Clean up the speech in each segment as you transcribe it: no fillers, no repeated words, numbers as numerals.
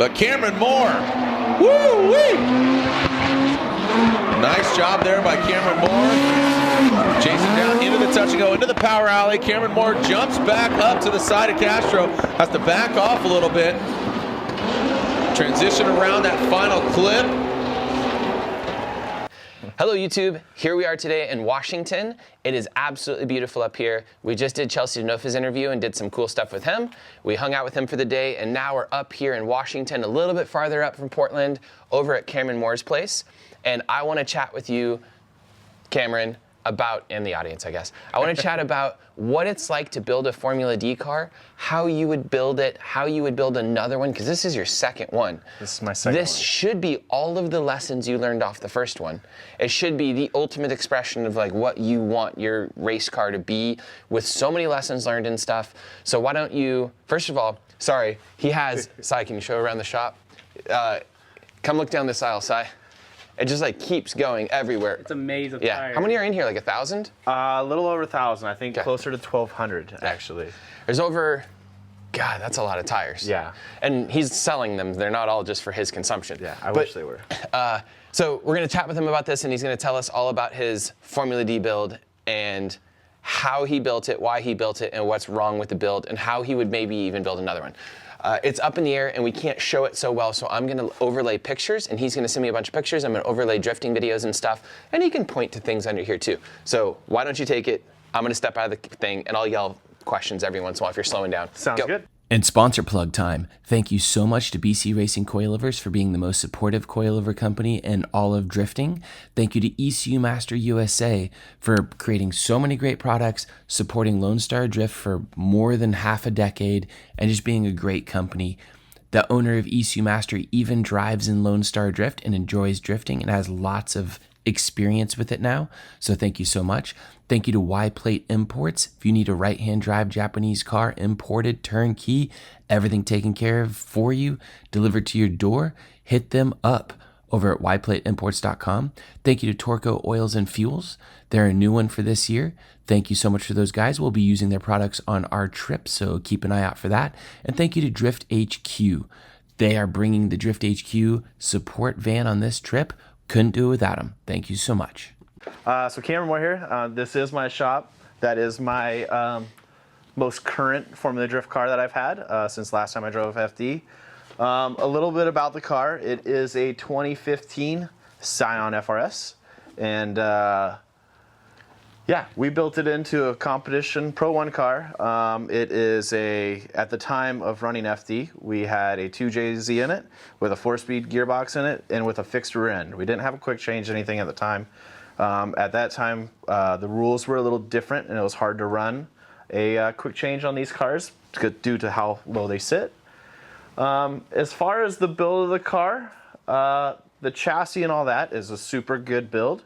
But Cameron Moore, woo-wee! Nice job there by Cameron Moore. Chasing down into the touch and go into the power alley. Cameron Moore jumps back up to the side of Castro. Has to back off a little bit. Transition around that final clip. Hello YouTube, here we are today in Washington. It is absolutely beautiful up here. We just did Chelsea DeNofa's interview and did some cool stuff with him. We hung out with him for the day, and now we're up here in Washington, a little bit farther up from Portland, over at Cameron Moore's place. And I want to chat with you, Cameron, about, and the audience, I guess. I want to chat about what it's like to build a Formula D car, how you would build it, how you would build another one, because this is your second one. This is my second one. This should be all of the lessons you learned off the first one. It should be the ultimate expression of like what you want your race car to be, with so many lessons learned and stuff. So why don't you, first of all, sorry, he has, Sai, can you show around the shop? Come look down this aisle, Sai. It just like keeps going everywhere. It's a maze of yeah. tires. How many are in here? Like 1,000? A little over 1,000. I think closer to 1,200 actually. There's over, God, that's a lot of tires. Yeah. And he's selling them. They're not all just for his consumption. Yeah, I wish they were. So we're going to chat with him about this, and he's going to tell us all about his Formula D build and how he built it, why he built it, and what's wrong with the build, and how he would maybe even build another one. It's up in the air and we can't show it so well, so I'm gonna overlay pictures and he's gonna send me a bunch of pictures. I'm gonna overlay drifting videos and stuff, and he can point to things under here too. So why don't you take it? I'm gonna step out of the thing and I'll yell questions every once in a while if you're slowing down. Sounds good. And sponsor plug time. Thank you so much to BC Racing Coilovers for being the most supportive coilover company in all of drifting. Thank you to ECU Master USA for creating so many great products, supporting Lone Star Drift for more than half a decade, and just being a great company. The owner of ECU Master even drives in Lone Star Drift and enjoys drifting and has lots of experience with it now. So thank you so much. Thank you to Y-Plate Imports. If you need a right-hand drive Japanese car, imported, turnkey, everything taken care of for you, delivered to your door, hit them up over at yplateimports.com. Thank you to Torco Oils and Fuels. They're a new one for this year. Thank you so much for those guys. We'll be using their products on our trip, so keep an eye out for that. And thank you to Drift HQ. They are bringing the Drift HQ support van on this trip. Couldn't do it without them. Thank you so much. So Cameron Moore here. This is my shop. That is my most current Formula Drift car that I've had since last time I drove FD. A little bit about the car. It is a 2015 Scion FRS. And yeah, we built it into a competition Pro 1 car. It is at the time of running FD, we had a 2JZ in it with a 4-speed gearbox in it and with a fixed rear end. We didn't have a quick change anything at the time. At that time, the rules were a little different and it was hard to run a quick change on these cars due to how low they sit. As far as the build of the car, the chassis and all that is a super good build.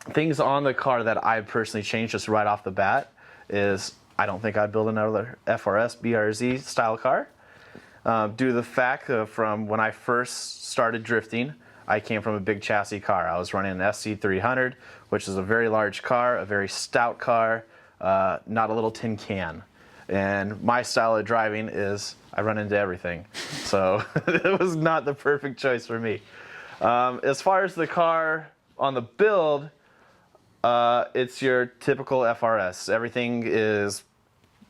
Things on the car that I personally changed just right off the bat is I don't think I'd build another FRS BRZ style car. Due to the fact from when I first started drifting, I came from a big chassis car. I was running an SC300, which is a very large car, a very stout car, not a little tin can. And my style of driving is I run into everything. So it was not the perfect choice for me. As far as the car on the build, it's your typical FRS. Everything is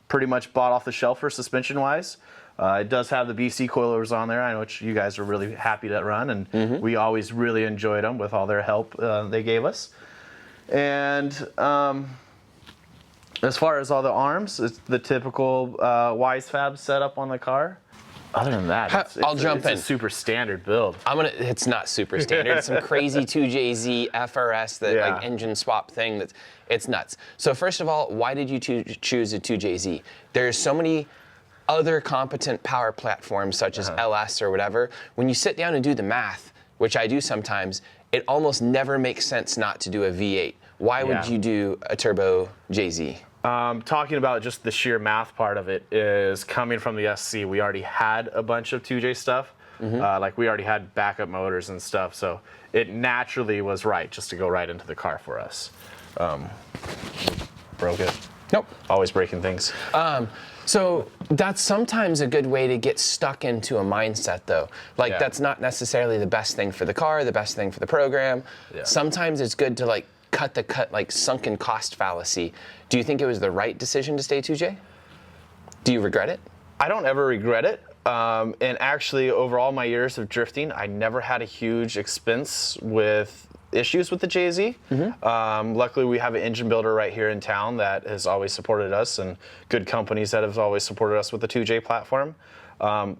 pretty much bought off the shelf for suspension-wise. It does have the BC coilovers on there, which you guys are really happy to run, and we always really enjoyed them with all their help they gave us. And as far as all the arms, it's the typical WiseFab setup on the car. Other than that, I'll jump in. It's a super standard build. It's not super standard. It's some crazy 2JZ FRS like engine swap thing. It's nuts. So first of all, why did you choose a 2JZ? There's so many other competent power platforms such as LS or whatever. When you sit down and do the math, which I do sometimes, it almost never makes sense not to do a V8. Why would you do a turbo JZ? Talking about just the sheer math part of it is coming from the SC, we already had a bunch of 2J stuff. Like we already had backup motors and stuff, so it naturally was right just to go right into the car for us. Broke it. Nope. Always breaking things. So that's sometimes a good way to get stuck into a mindset, though. Like, that's not necessarily the best thing for the car, the best thing for the program. Yeah. Sometimes it's good to, like, cut the like, sunken cost fallacy. Do you think it was the right decision to stay 2J? Do you regret it? I don't ever regret it. And actually, over all my years of drifting, I never had a huge expense with issues with the JZ. Luckily, we have an engine builder right here in town that has always supported us, and good companies that have always supported us with the 2J platform.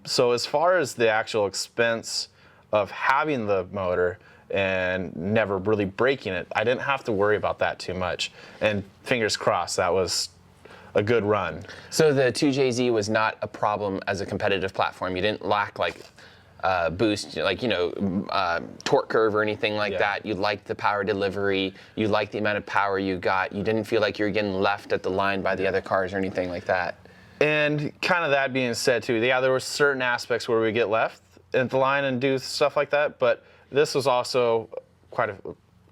So as far as the actual expense of having the motor and never really breaking it, I didn't have to worry about that too much. And fingers crossed, that was a good run. So the 2JZ was not a problem as a competitive platform. You didn't lack, like, boost, like, torque curve or anything like that. You liked the power delivery. You liked the amount of power you got. You didn't feel like you were getting left at the line by the other cars or anything like that. And kind of that being said too, yeah, there were certain aspects where we get left at the line and do stuff like that, but this was also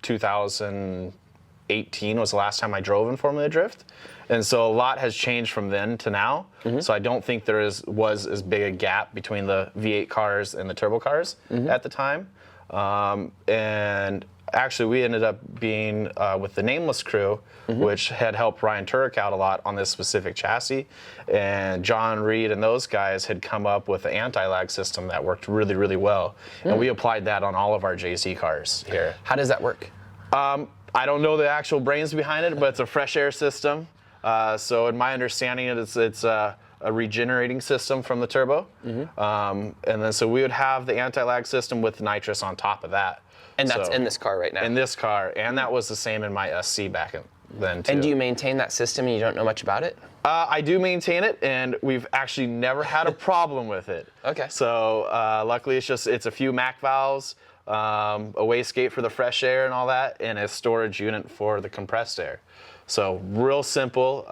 2018 was the last time I drove in Formula Drift. And so a lot has changed from then to now. So I don't think there was as big a gap between the V8 cars and the turbo cars at the time. And actually, we ended up being with the Nameless crew, which had helped Ryan Turek out a lot on this specific chassis. And John Reed and those guys had come up with an anti-lag system that worked really, really well. And we applied that on all of our JZ cars here. How does that work? I don't know the actual brains behind it, but it's a fresh air system. So in my understanding, it's a regenerating system from the turbo. And then so we would have the anti-lag system with nitrous on top of that. And that's in this car right now? In this car, and that was the same in my SC back then too. And do you maintain that system and you don't know much about it? I do maintain it, and we've actually never had a problem with it. Okay. So luckily it's a few MAC valves, a wastegate for the fresh air and all that, and a storage unit for the compressed air. So real simple.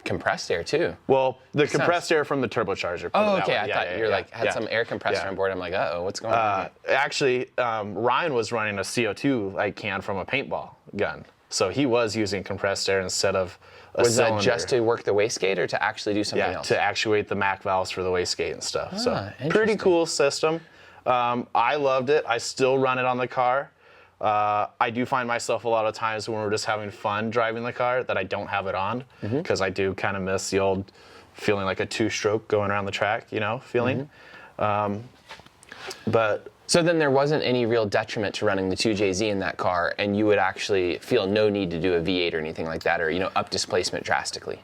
Compressed air too. Well, the compressed air from the turbocharger. Oh, okay. I thought you were had some air compressor on board. I'm like, uh-oh, what's going on? Actually, Ryan was running a CO2 can from a paintball gun. So he was using compressed air instead of a cylinder. Was that just to work the wastegate or to actually do something else? To actuate the MAC valves for the wastegate and stuff. So pretty interesting. cool system. I loved it. I still run it on the car. I do find myself a lot of times when we're just having fun driving the car that I don't have it on, because I do kind of miss the old feeling like a two-stroke going around the track, feeling. But so then there wasn't any real detriment to running the 2JZ in that car, and you would actually feel no need to do a V8 or anything like that, or up displacement drastically?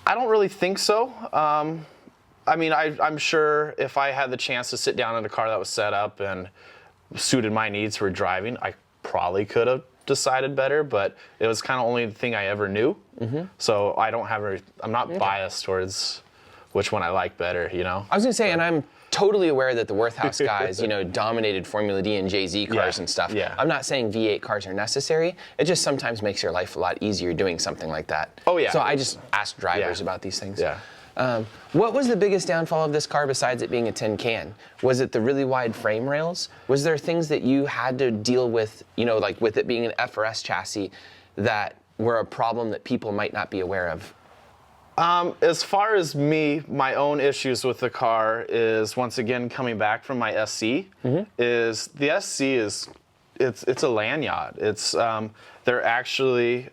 I don't really think so. I mean, I'm sure if I had the chance to sit down in a car that was set up and suited my needs for driving, I probably could have decided better, but it was kind of only the thing I ever knew. So I don't have I'm not biased towards which one I like better, I was gonna say, and I'm totally aware that the Worthhouse guys, dominated Formula D and JZ cars and stuff. Yeah. I'm not saying V8 cars are necessary. It just sometimes makes your life a lot easier doing something like that. Oh yeah. So I just ask drivers about these things. Yeah. What was the biggest downfall of this car besides it being a tin can? Was it the really wide frame rails? Was there things that you had to deal with, like with it being an FRS chassis, that were a problem that people might not be aware of? As far as my own issues with the car is, once again, coming back from my SC, is the SC it's a lanyard. It's, they're actually,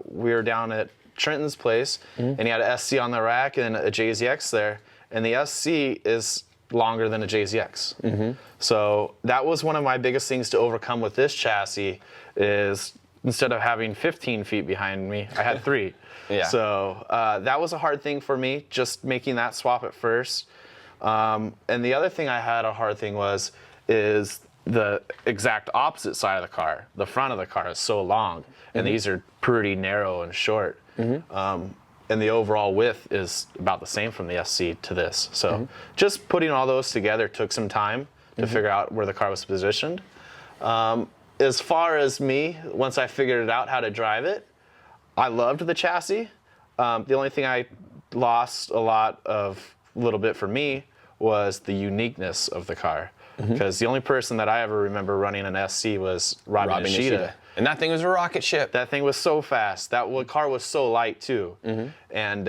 we were down at Trenton's place, and he had a SC on the rack and a JZX there, and the SC is longer than a JZX. So that was one of my biggest things to overcome with this chassis, is instead of having 15 feet behind me, I had 3. So that was a hard thing for me, just making that swap at first. And the other thing I had a hard thing is the exact opposite side of the car. The front of the car is so long, and these are pretty narrow and short. And the overall width is about the same from the SC to this. So just putting all those together took some time to figure out where the car was positioned. As far as me, once I figured it out how to drive it, I loved the chassis. The only thing I lost a little bit for me was the uniqueness of the car. Because the only person that I ever remember running an SC was Robbie Nishida. And that thing was a rocket ship. That thing was so fast. That car was so light too. And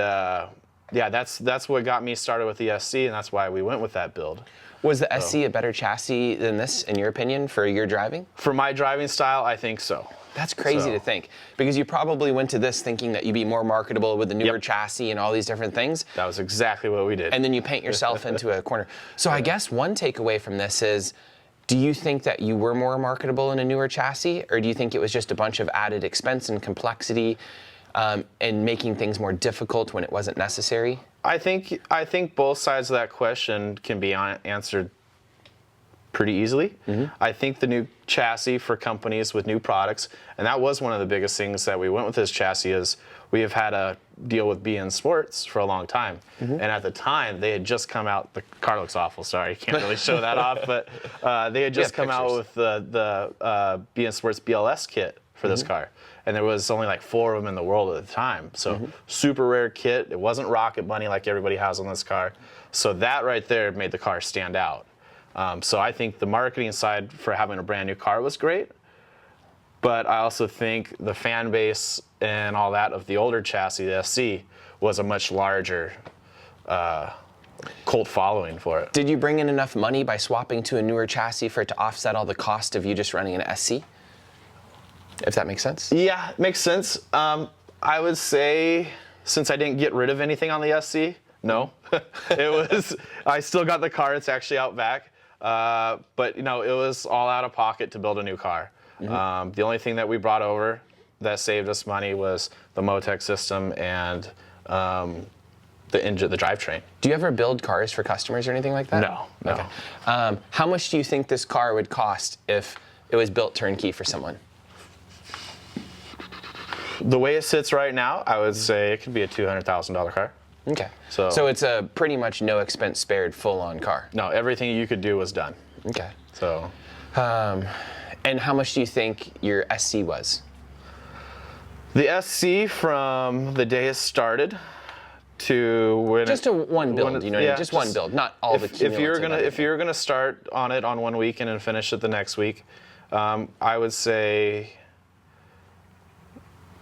yeah, that's what got me started with the SC, and that's why we went with that build. Was the SC a better chassis than this, in your opinion, for your driving? For my driving style, I think so. That's crazy to think, because you probably went to this thinking that you'd be more marketable with the newer chassis and all these different things. That was exactly what we did. And then you paint yourself into a corner. So I guess one takeaway from this is, do you think that you were more marketable in a newer chassis, or do you think it was just a bunch of added expense and complexity and making things more difficult when it wasn't necessary? I think both sides of that question can be answered pretty easily. I think the new chassis for companies with new products, and that was one of the biggest things that we went with this chassis, is we have had a deal with BN Sports for a long time. And at the time, they had just come out, the car looks awful, sorry, can't really show that off, but they had just come out with the BN Sports BLS kit for this car. And there was only like 4 of them in the world at the time. So super rare kit. It wasn't rocket money like everybody has on this car. So that right there made the car stand out. So I think the marketing side for having a brand new car was great. But I also think the fan base and all that of the older chassis, the SC, was a much larger cult following for it. Did you bring in enough money by swapping to a newer chassis for it to offset all the cost of you just running an SC? If that makes sense? Yeah, it makes sense. I would say, since I didn't get rid of anything on the SC, no. I still got the car, it's actually out back. But it was all out of pocket to build a new car. The only thing that we brought over that saved us money was the Motec system and the drivetrain. Do you ever build cars for customers or anything like that? No. Okay. How much do you think this car would cost if it was built turnkey for someone? The way it sits right now, I would say it could be a $200,000 car. Okay. So it's a pretty much no expense spared full-on car. No, everything you could do was done. Okay. So. And how much do you think your SC was? The SC from the day it started to when just one build, just one build, not all the cumulative. If you're gonna start on it on one weekend and finish it the next week, I would say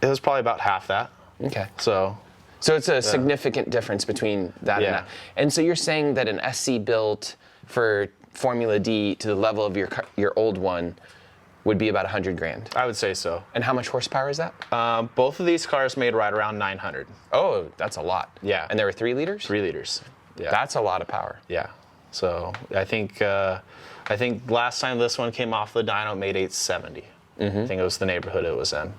it was probably about half that. Okay. So it's a significant difference between that and that. And so you're saying that an SC built for Formula D to the level of your old one would be about $100,000. I would say so. And how much horsepower is that? Both of these cars made right around 900. Oh, that's a lot. Yeah. And they were 3 liters? 3 liters. Yeah. That's a lot of power. Yeah. So I think last time this one came off the dyno, it made 870. I think it was the neighborhood it was in.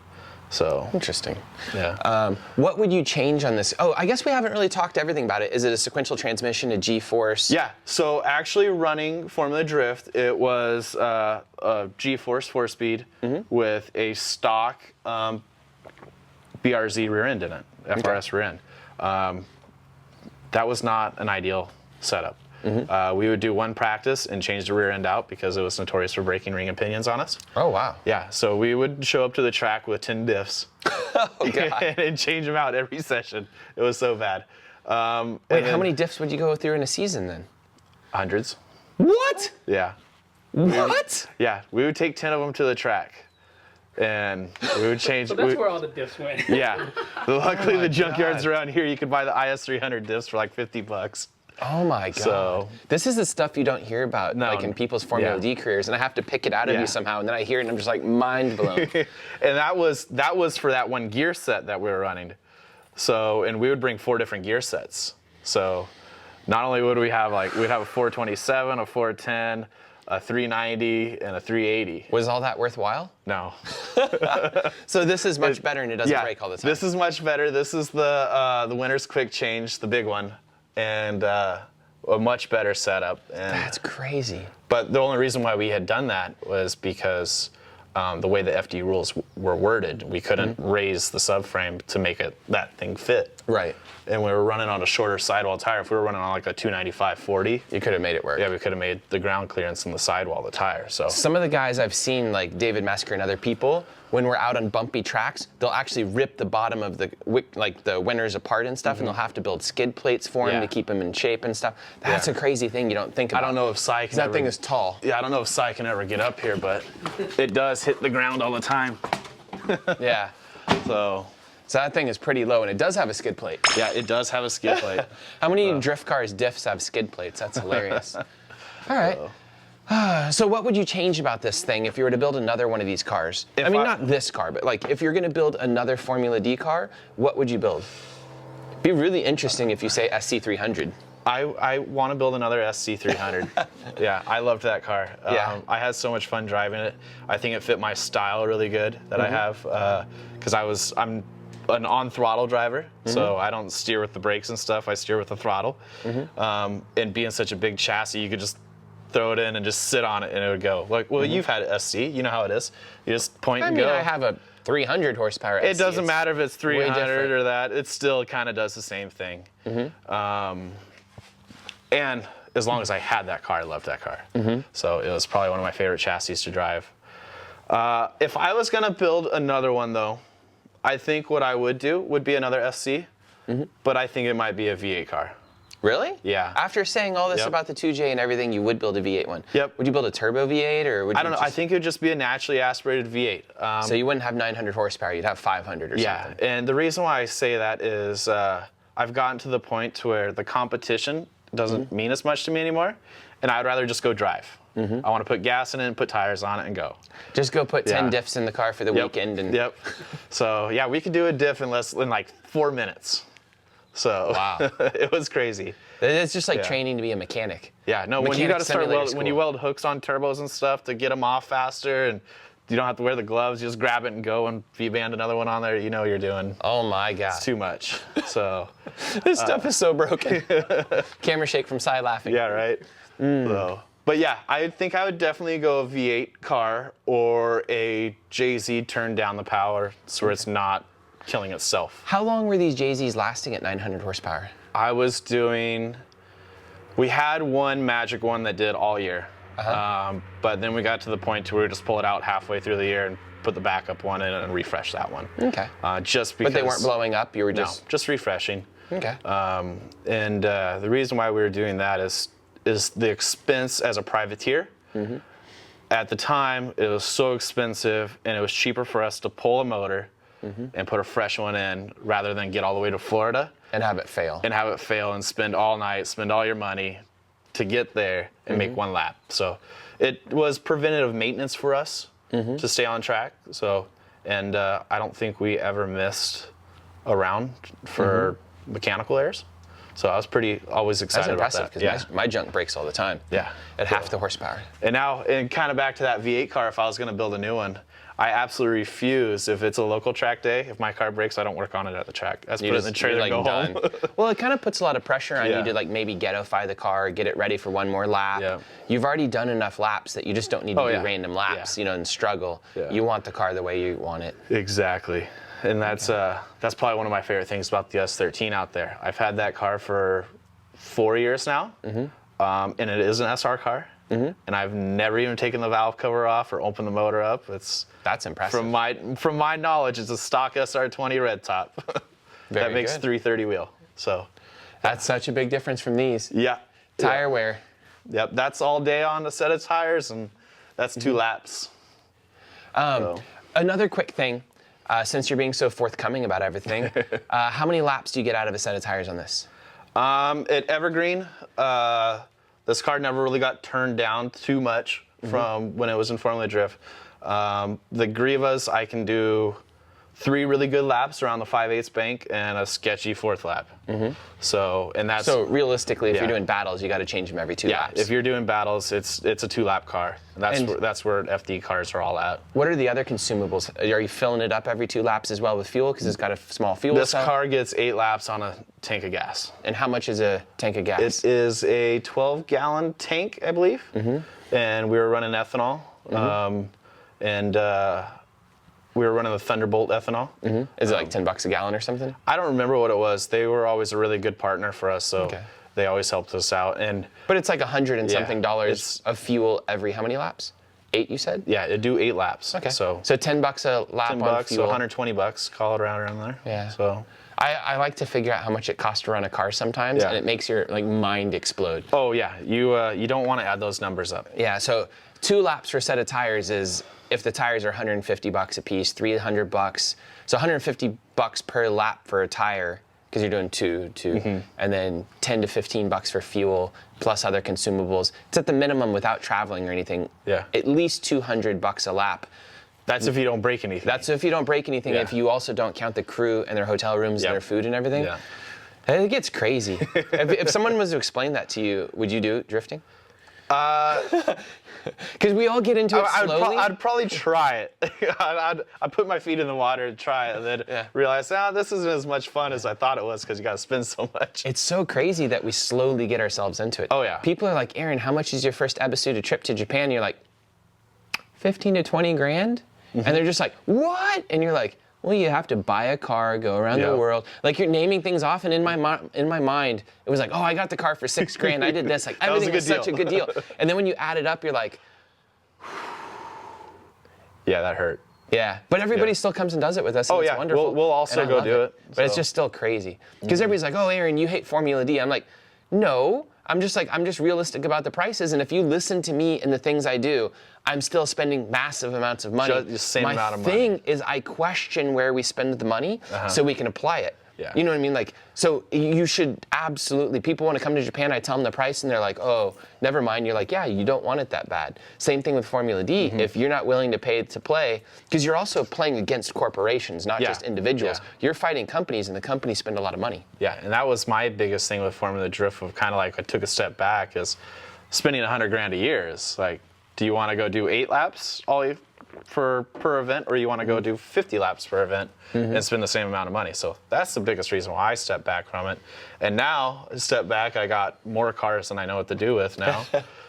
So interesting. Yeah. What would you change on this? Oh, I guess we haven't really talked everything about it. Is it a sequential transmission, a G-force? Yeah. So actually running Formula Drift, it was a G-force 4-speed with a stock BRZ rear end in it, FRS rear end. That was not an ideal setup. We would do one practice and change the rear end out because it was notorious for breaking ring and pinions on us. Oh, wow. Yeah, so we would show up to the track with 10 diffs and change them out every session. It was so bad. Wait, how many diffs would you go through in a season then? Hundreds. What? Yeah. What? Yeah, we would take 10 of them to the track. And we would change. So that's where all the diffs went. Yeah. Luckily, the junkyards around here, you could buy the IS300 diffs for like $50. Oh my God. So, this is the stuff you don't hear about like in people's Formula D careers, and I have to pick it out of you somehow, and then I hear it and I'm just like mind blown. And that was for that one gear set that we were running. So, and we would bring 4 different gear sets. So not only would we have we'd have a 427, a 410, a 390, and a 380. Was all that worthwhile? No. So this is much better and it doesn't break all the time. This is much better. This is the winner's quick change, the big one. And a much better setup. And, that's crazy. But the only reason why we had done that was because the way the FD rules were worded, we couldn't raise the subframe to make that thing fit. Right. And we were running on a shorter sidewall tire. If we were running on like a 295/40, you could have made it work. Yeah, we could have made the ground clearance in the sidewall of the tire. So some of the guys I've seen, like David Mesker and other people, when we're out on bumpy tracks, they'll actually rip the bottom of the winners apart and stuff, and they'll have to build skid plates for them to keep them in shape and stuff. That's a crazy thing you don't think about. I don't know if Cy can that thing is tall. Yeah, I don't know if Cy can ever get up here, but it does hit the ground all the time. Yeah. So that thing is pretty low, and it does have a skid plate. Yeah, it does have a skid plate. How many drift cars diffs have skid plates? That's hilarious. All right. So what would you change about this thing if you were to build another one of these cars? Not this car, but like if you're going to build another Formula D car, what would you build? It'd be really interesting if you say SC300. I want to build another SC300. Yeah, I loved that car. Yeah. I had so much fun driving it. I think it fit my style really good that I have, because I'm an on-throttle driver, so I don't steer with the brakes and stuff. I steer with the throttle. And being such a big chassis, you could just throw it in and just sit on it and it would go. Like, well, you've had SC, you know how it is. You just point and go. I have a 300 horsepower SC. It doesn't matter if it's 300 or that. It still kind of does the same thing. And as long as I had that car, I loved that car. So it was probably one of my favorite chassis to drive. If I was going to build another one, though, I think what I would do would be another SC, but I think it might be a V8 car. Really? Yeah. After saying all this about the 2J and everything, you would build a V8 one. Yep. Would you build a turbo V8 or would you I don't know. I think it would just be a naturally aspirated V8. So you wouldn't have 900 horsepower, you'd have 500 or something. Yeah, and the reason why I say that is I've gotten to the point to where the competition doesn't mean as much to me anymore, and I'd rather just go drive. I want to put gas in it and put tires on it and go. Just go put 10 diffs in the car for the weekend. And So yeah, we could do a diff in like 4 minutes. So wow. It was crazy. It's just like training to be a mechanic. Yeah, no, when you got to start when you weld hooks on turbos and stuff to get them off faster, and you don't have to wear the gloves, you just grab it and go, and V-band another one on there, you know you're doing. Oh my God. It's too much. So this stuff is so broken. Camera shake from side laughing. yeah, right. So, but yeah, I think I would definitely go a V8 car or a JZ turned down the power so where it's not killing itself. How long were these JZs lasting at 900 horsepower? We had one Magic one that did all year. But then we got to the point to where we just pull it out halfway through the year and put the backup one in and refresh that one. Okay. Just because. But they weren't blowing up, you were just. No, just refreshing. Okay. And the reason why we were doing that is the expense as a privateer. At the time, it was so expensive, and it was cheaper for us to pull a motor and put a fresh one in rather than get all the way to Florida. And have it fail. And spend all night, spend all your money to get there and make one lap. So it was preventative maintenance for us to stay on track. So, and I don't think we ever missed a round for mechanical errors. So I was always excited about that. That's impressive because my junk breaks all the time. Yeah. At half the horsepower. And now, and kind of back to that V8 car, if I was going to build a new one, I absolutely refuse, if it's a local track day, if my car breaks, I don't work on it at the track. I just put it in the trailer and go home. Well, it kind of puts a lot of pressure on you to like maybe ghettoify the car, get it ready for one more lap. Yeah. You've already done enough laps that you just don't need to do random laps, and struggle. Yeah. You want the car the way you want it. Exactly. And that's probably one of my favorite things about the S13 out there. I've had that car for 4 years now, and it is an SR car. And I've never even taken the valve cover off or opened the motor up. That's impressive. From my knowledge, it's a stock SR20 red top that makes 330 wheel. So that's such a big difference from these. Yeah. Tire wear. Yep. That's all day on a set of tires, and that's 2 laps. Another quick thing, since you're being so forthcoming about everything, how many laps do you get out of a set of tires on this? At Evergreen, this car never really got turned down too much from when it was in Formula Drift. The Grivas, I can do 3 really good laps around the 5/8 bank and a sketchy 4th lap. So realistically, if you're doing battles, you got to change them every 2 laps. If you're doing battles, it's a 2-lap car. That's where FD cars are all at. What are the other consumables? Are you filling it up every 2 laps as well with fuel because it's got a small fuel This cell? car gets 8 laps on a tank of gas. And how much is a tank of gas? It is a 12-gallon tank, I believe. And we were running ethanol. We were running the Thunderbolt ethanol. Is it like $10 a gallon or something? I don't remember what it was. They were always a really good partner for us, so they always helped us out. But it's like $100 and something dollars of fuel every how many laps? 8, you said? Yeah, it'd do 8 laps. Okay. So $10 a lap on fuel. So $120, call it around there. Yeah. So I like to figure out how much it costs to run a car sometimes, and it makes your mind explode. Oh yeah, you don't want to add those numbers up. Yeah, so 2 laps for a set of tires is, if the tires are $150 a piece, $300. So $150 per lap for a tire, because you're doing two, and then $10 to $15 for fuel plus other consumables. It's at the minimum without traveling or anything. Yeah. At least $200 a lap. That's if you don't break anything. That's if you don't break anything. Yeah. If you also don't count the crew and their hotel rooms and their food and everything. Yeah. It gets crazy. if someone was to explain that to you, would you do drifting? Because we all get into it slowly. I'd probably try it. I'd put my feet in the water and try it, and then realize, this isn't as much fun as I thought it was because you got to spend so much. It's so crazy that we slowly get ourselves into it. Oh, yeah. People are like, Aaron, how much is your first episode trip to Japan? And you're like, 15 to 20 grand? And they're just like, what? And you're like, well, you have to buy a car, go around the world. Like, you're naming things off, and in my mind, it was like, oh, I got the car for 6 grand. I did this. Like, everything was such a good deal. And then when you add it up, you're like, yeah, that hurt. yeah. But everybody still comes and does it with us, and it's wonderful. We'll also and I go love do it. But it's just still crazy. Because everybody's like, oh, Aaron, you hate Formula D. I'm like, no. I'm just realistic about the prices, and if you listen to me and the things I do, I'm still spending massive amounts of money. Just the same amount of money. My thing is I question where we spend the money so we can apply it. Yeah. You know what I mean? Like, so you should absolutely, people want to come to Japan, I tell them the price, and they're like, oh, never mind. You're like, yeah, you don't want it that bad. Same thing with Formula D. If you're not willing to pay to play, because you're also playing against corporations, not just individuals. Yeah. You're fighting companies, and the companies spend a lot of money. Yeah, and that was my biggest thing with Formula Drift, of kind of like I took a step back, is spending 100 grand a year is like, do you want to go do 8 laps per event, or you want to go do 50 laps per event and spend the same amount of money? So that's the biggest reason why I stepped back from it. And now, step back, I got more cars than I know what to do with now.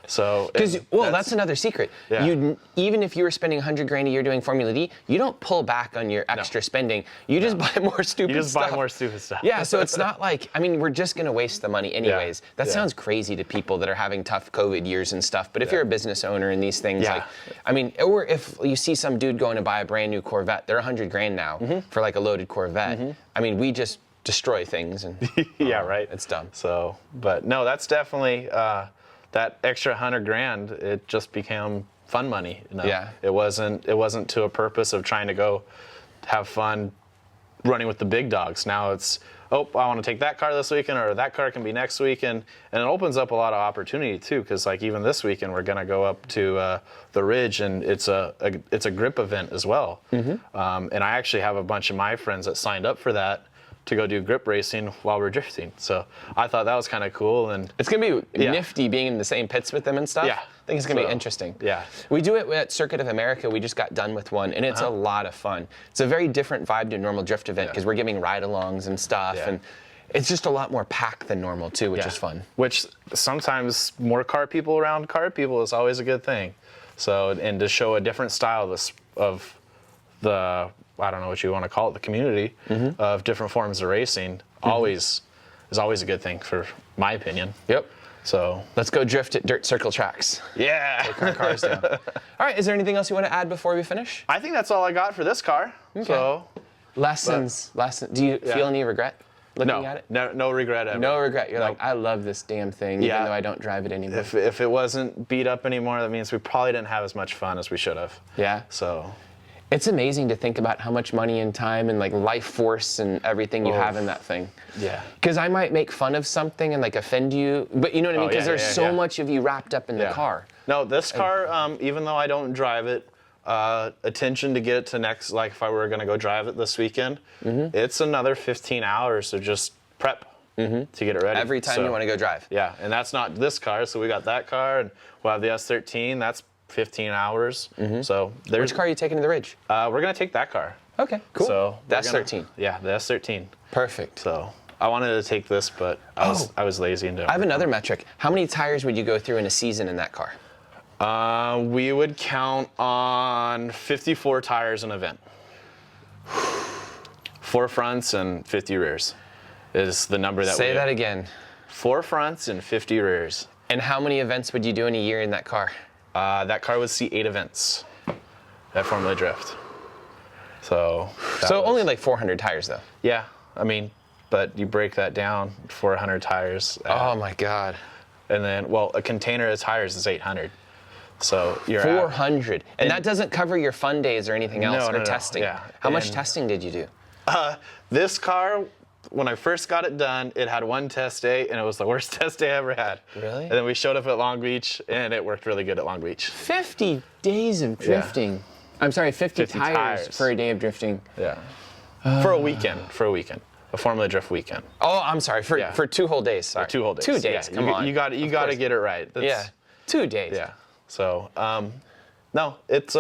So because that's another secret. Yeah. Even if you were spending 100 grand a year doing Formula D, you don't pull back on your extra spending. You just buy more stupid stuff. You just buy more stupid stuff. Yeah, so it's not like, I mean, we're just gonna waste the money anyways. That sounds crazy to people that are having tough COVID years and stuff. But if you're a business owner and these things, like, I mean, or if you see some dude going to buy a brand new Corvette, they're 100 grand now for like a loaded Corvette. I mean, we just destroy things and right. It's dumb. So, but no, that's definitely that extra 100 grand. It just became fun money. You know? Yeah. It wasn't to a purpose of trying to go have fun running with the big dogs. Now it's, oh, I want to take that car this weekend, or that car can be next weekend, and it opens up a lot of opportunity too. Because like even this weekend, we're gonna go up to the Ridge, and it's a grip event as well. And I actually have a bunch of my friends that signed up for that to go do grip racing while we're drifting. So I thought that was kind of cool. And it's gonna be nifty being in the same pits with them and stuff. Yeah. I think it's gonna be interesting. Yeah. We do it at Circuit of America. We just got done with one, and it's a lot of fun. It's a very different vibe to a normal drift event because we're giving ride-alongs and stuff, and it's just a lot more packed than normal too, which is fun. Which sometimes more car people around car people is always a good thing. So, and to show a different style of the, I don't know what you want to call it, the community of different forms of racing, is always a good thing, for my opinion. Yep. So let's go drift at dirt circle tracks. Yeah. Take our cars down. All right, is there anything else you want to add before we finish? I think that's all I got for this car. Okay. So lessons. Do you feel any regret looking at it? No regret ever. No regret. You're like, I love this damn thing, even though I don't drive it anymore. If it wasn't beat up anymore, that means we probably didn't have as much fun as we should have. Yeah. So it's amazing to think about how much money and time and like life force and everything you have in that thing. Yeah. Because I might make fun of something and like offend you, but you know what I mean? Because there's so much of you wrapped up in the car. No, this car, even though I don't drive it, attention to get it to next, like if I were going to go drive it this weekend, it's another 15 hours of just prep to get it ready. Every time you want to go drive. Yeah, and that's not this car, so we got that car, and we'll have the S13, that's 15 hours. So which car are you taking to the Ridge? We're going to take that car. Okay, cool. So the S13. Yeah, the S13. Perfect. So I wanted to take this, but I was lazy and didn't. I have another metric. How many tires would you go through in a season in that car? We would count on 54 tires an event. 4 fronts and 50 rears is the number that we Say that again. 4 fronts and 50 rears. And how many events would you do in a year in that car? That car would see 8 events at Formula Drift. So only like 400 tires though. Yeah, I mean, but you break that down, 400 tires. Oh my God. And then, well, a container of tires is 800. So you're 400, and that doesn't cover your fun days or anything else, or no, testing. yeah. How much And- testing did you do? This car, when I first got it done, it had one test day, and it was the worst test day I ever had. Really? And then we showed up at Long Beach, and it worked really good at Long Beach. 50 days of drifting. I'm sorry, 50 tires for a day of drifting. Yeah. For a weekend. A Formula Drift weekend. Oh, I'm sorry, for 2 whole days. Sorry. 2 whole days. 2 days. Yeah. Come on. You got to get it right. Yeah. 2 days. Yeah. So, no, it's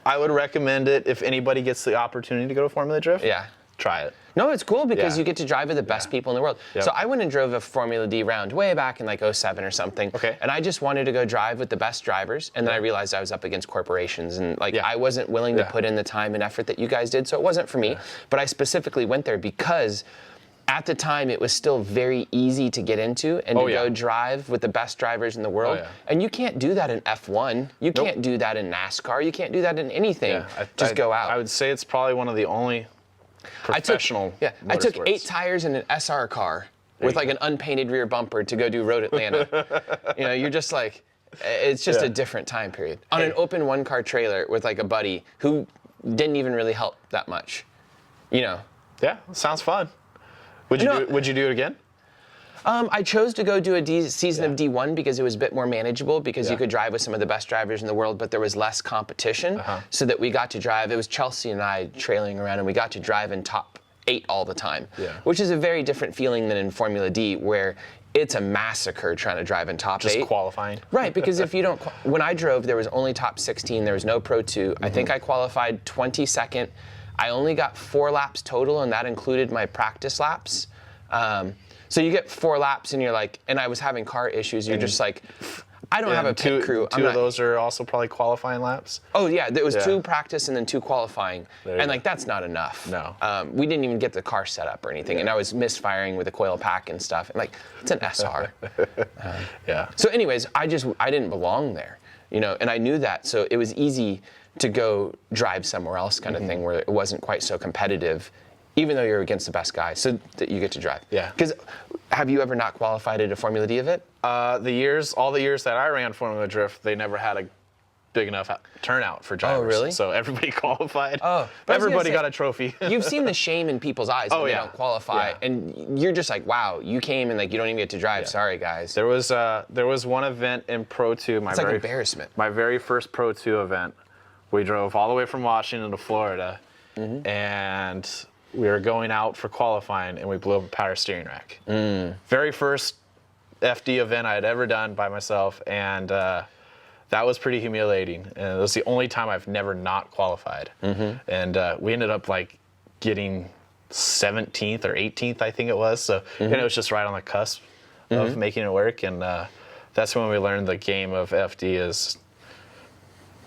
I would recommend it if anybody gets the opportunity to go to Formula Drift. Yeah. Try it. No, it's cool because Yeah. you get to drive with the best people in the world. Yep. So I went and drove a Formula D round way back in like 07 or something. Okay. And I just wanted to go drive with the best drivers. And then I realized I was up against corporations. And like Yeah. I wasn't willing to Yeah. put in the time and effort that you guys did. So it wasn't for me. But I specifically went there because at the time it was still very easy to get into and to go drive with the best drivers in the world. yeah. And you can't do that in F1. You Nope. can't do that in NASCAR. You can't do that in anything. Yeah. Just go out. I would say it's probably one of the only professional I took motorsports. 8 tires in an SR car with like an unpainted rear bumper to go do Road Atlanta. You know, you're just like, it's just a different time period. On an open 1-car trailer with like a buddy who didn't even really help that much. You know. Yeah, sounds fun. Would you do it again? I chose to go do a season of D1 because it was a bit more manageable because you Yeah. could drive with some of the best drivers in the world, but there was less competition. So that we got to drive, it was Chelsea and I trailing around, and we got to drive in top 8 all the time, which is a very different feeling than in Formula D, where it's a massacre trying to drive in top 8. Just qualifying. Right, because if you don't, when I drove, there was only top 16, there was no Pro 2. I think I qualified 22nd. I only got 4 laps total, and that included my practice laps. So you get 4 laps, and you're like, and I was having car issues. You're just like, I don't have a pit crew. Two of those are also probably qualifying laps. Oh yeah, there was 2 practice and then 2 qualifying, There you and go. like that's not enough. No. We didn't even get the car set up or anything, and I was misfiring with the coil pack and stuff. And like, it's an SR. Yeah. So, anyways, I didn't belong there, you know, and I knew that, so it was easy to go drive somewhere else, kind of thing, where it wasn't quite so competitive, even though you're against the best guy, so that you get to drive. Yeah. Because have you ever not qualified at a Formula D event? All the years that I ran Formula Drift, they never had a big enough turnout for drivers. really? So everybody qualified. Oh, but I was gonna everybody say, got a trophy. You've seen the shame in people's eyes when they don't qualify, Yeah. and you're just like, wow, you came and like you don't even get to drive. Sorry, guys. There was one event in Pro 2. It's like embarrassment. My very first Pro 2 event. We drove all the way from Washington to Florida, and we were going out for qualifying, and we blew up a power steering rack. Very first FD event I had ever done by myself, and that was pretty humiliating. And it was the only time I've never not qualified. And we ended up like getting 17th or 18th, I think it was. So and it was just right on the cusp of making it work. And that's when we learned the game of FD is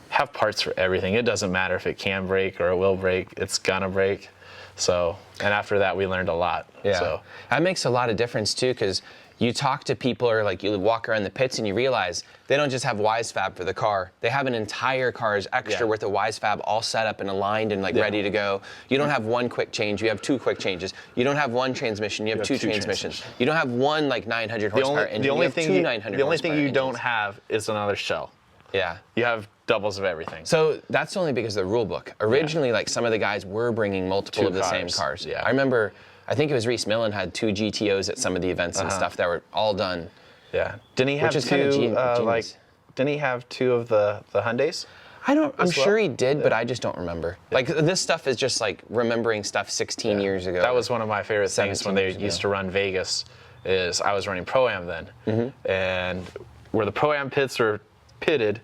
have parts for everything. It doesn't matter if it can break or it will break. It's gonna break. So, and after that, we learned a lot. Yeah, So, that makes a lot of difference too, because you talk to people or like you walk around the pits and you realize they don't just have WiseFab for the car. They have an entire car's extra worth of WiseFab all set up and aligned and like ready to go. You don't have one quick change, you have 2 quick changes. You don't have one transmission, you have 2 transmissions. You don't have one like 900 horsepower engine, you have 2 900 the only thing you horsepower don't engines. have is another shell. Yeah. You have doubles of everything. So that's only because of the rule book. Originally, like some of the guys were bringing multiple 2 of the same cars. cars. Yeah. I remember, I think it was Reese Millen had 2 GTOs at some of the events and stuff that were all done. Yeah. Didn't he have Which is kinda 2 genius. didn't he have 2 of the Hyundais? I'm sure he did, but I just don't remember. Like this stuff is just like remembering stuff 16 years ago. That was one of my favorite things 17 when they years ago. used to run Vegas. Is I was running Pro-Am then, and where the Pro-Am pits were pitted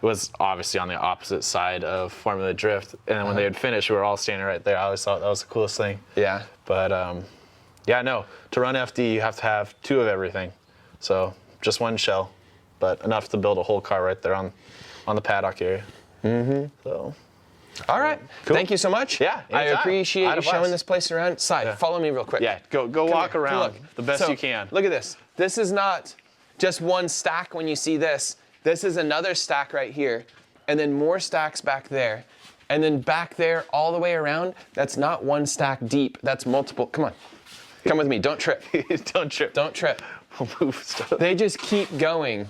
was obviously on the opposite side of Formula Drift. And then when they had finished, we were all standing right there. I always thought that was the coolest thing. Yeah. But yeah, no, to run FD, you have to have 2 of everything. So just 1 shell, but enough to build a whole car right there on the paddock area. So. All right. Cool. Thank you so much. Yeah, I anytime. appreciate I'd you have showing blast. this place around. Si, follow me real quick. Yeah, go Come walk here. around Look. the best So, you can. Look at this. This is not just one stack when you see this. This is another stack right here, and then more stacks back there. And then back there all the way around, that's not one stack deep, that's multiple. Come on. Come with me. Don't trip. Don't trip. Don't trip. We'll move stuff. They just keep going.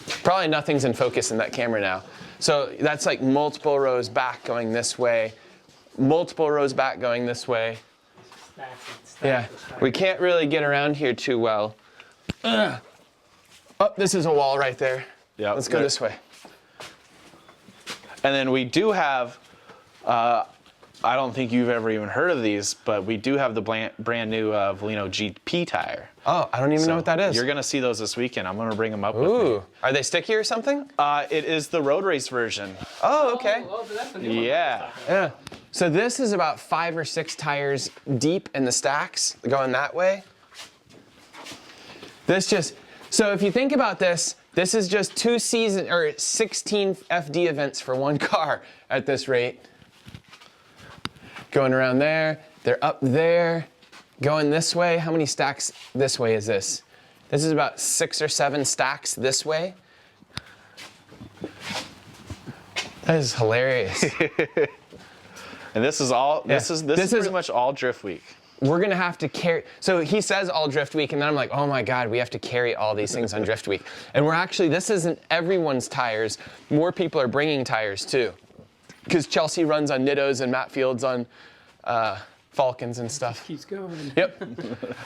Probably nothing's in focus in that camera now. So that's like multiple rows back going this way, multiple rows back going this way. Yeah, we can't really get around here too well. Oh, this is a wall right there. Yeah, let's go this way. And then we do have, I don't think you've ever even heard of these, but we do have the brand new Volino GP tire. Oh, I don't even know what that is. You're going to see those this weekend. I'm going to bring them up with Ooh, me. are they sticky or something? It is the road race version. Oh, okay. Yeah. Yeah. So this is about 5 or 6 tires deep in the stacks going that way. So if you think about this, this is just 16 FD events for one car at this rate. Going around there, they're up there, going this way. How many stacks this way is this? This is about 6 or 7 stacks this way. That is hilarious. And this is all. This is pretty much all drift week. We're gonna have to carry. So he says all drift week, and then I'm like, oh my god, we have to carry all these things on drift week. And we're actually, this isn't everyone's tires. More people are bringing tires too, because Chelsea runs on Nittos and Matt Fields on Falcons and stuff. Keeps going. Yep.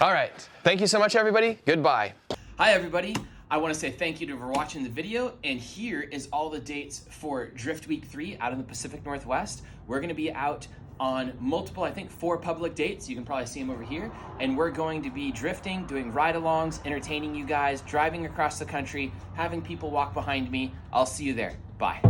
All right. Thank you so much, everybody. Goodbye. Hi everybody, I want to say thank you for watching the video, and here is all the dates for Drift Week 3 out in the Pacific Northwest. We're going to be out on multiple, I think 4 public dates. You can probably see them over here. And we're going to be drifting, doing ride-alongs, entertaining you guys, driving across the country, having people walk behind me. I'll see you there. Bye.